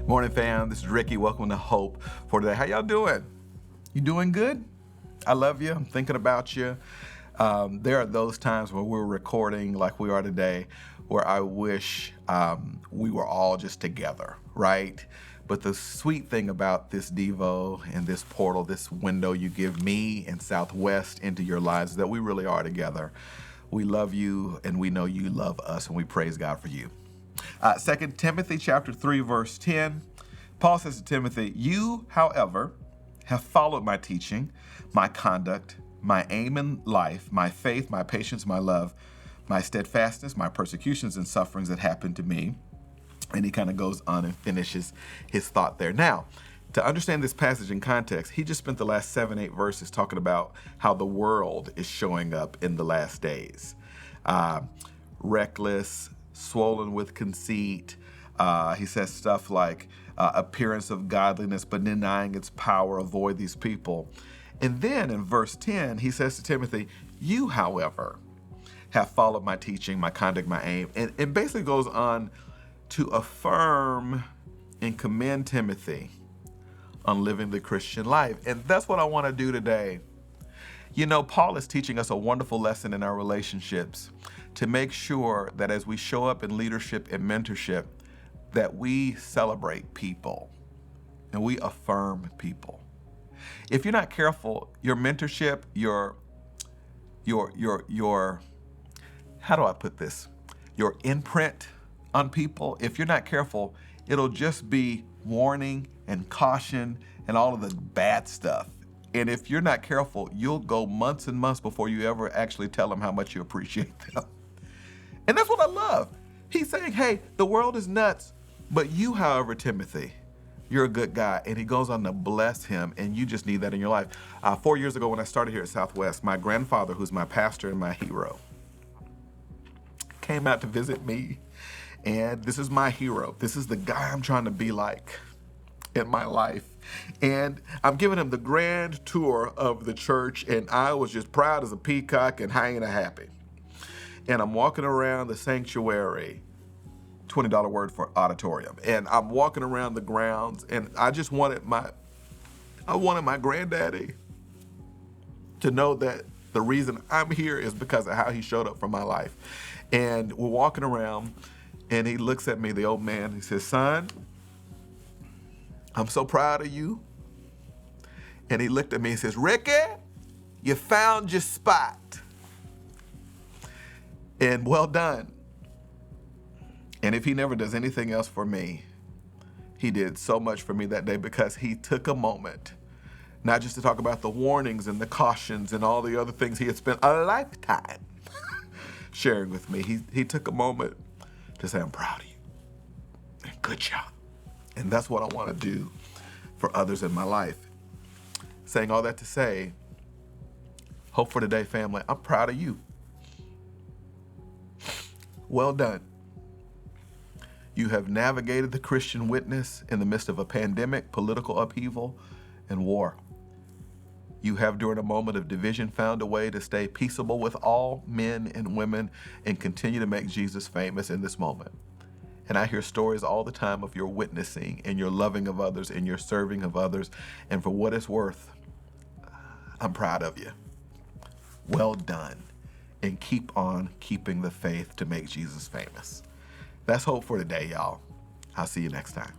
Morning, fam. This is Ricky. Welcome to Hope for today. How y'all doing? You doing good? I love you. I'm thinking about you. There are those times when we're recording like we are today where I wish we were all just together, right? But the sweet thing about this Devo and this portal, this window you give me and Southwest into your lives, is that we really are together. We love you and we know you love us, and we praise God for you. 2 Timothy chapter 3, verse 10, Paul says to Timothy, "You, however, have followed my teaching, my conduct, my aim in life, my faith, my patience, my love, my steadfastness, my persecutions and sufferings that happened to me." And he kind of goes on and finishes his thought there. Now, to understand this passage in context, he just spent the last 7-8 verses talking about how the world is showing up in the last days. Reckless, swollen with conceit. He says stuff like appearance of godliness, but denying its power. Avoid these people. And then in verse 10, he says to Timothy, "You, however, have followed my teaching, my conduct, my aim." And basically goes on to affirm and commend Timothy on living the Christian life. And that's what I want to do today. You know, Paul is teaching us a wonderful lesson in our relationships to make sure that as we show up in leadership and mentorship, that we celebrate people and we affirm people. If you're not careful, your mentorship, your how do I put this? Your imprint on people, if you're not careful, it'll just be warning and caution and all of the bad stuff. And if you're not careful, you'll go months and months before you ever actually tell them how much you appreciate them. And that's what I love. He's saying, hey, the world is nuts, but you, however, Timothy, you're a good guy. And he goes on to bless him, and you just need that in your life. 4 years ago when I started here at Southwest, my grandfather, who's my pastor and my hero, came out to visit me. And this is my hero. This is the guy I'm trying to be like in my life. And I'm giving him the grand tour of the church, and I was just proud as a peacock and hanging a happy. And I'm walking around the sanctuary, $20 word for auditorium. And I'm walking around the grounds, and I just wanted my granddaddy to know that the reason I'm here is because of how he showed up for my life. And we're walking around, and he looks at me, the old man, he says, "Son, I'm so proud of you." And he looked at me and says, "Ricky, you found your spot. And well done." And if he never does anything else for me, he did so much for me that day, because he took a moment, not just to talk about the warnings and the cautions and all the other things he had spent a lifetime sharing with me. He took a moment to say, "I'm proud of you. And good job." And that's what I want to do for others in my life. Saying all that to say, hope for today, family. I'm proud of you. Well done. You have navigated the Christian witness in the midst of a pandemic, political upheaval, and war. You have, during a moment of division, found a way to stay peaceable with all men and women and continue to make Jesus famous in this moment. And I hear stories all the time of your witnessing and your loving of others and your serving of others. And for what it's worth, I'm proud of you. Well done. And keep on keeping the faith to make Jesus famous. That's hope for today, y'all. I'll see you next time.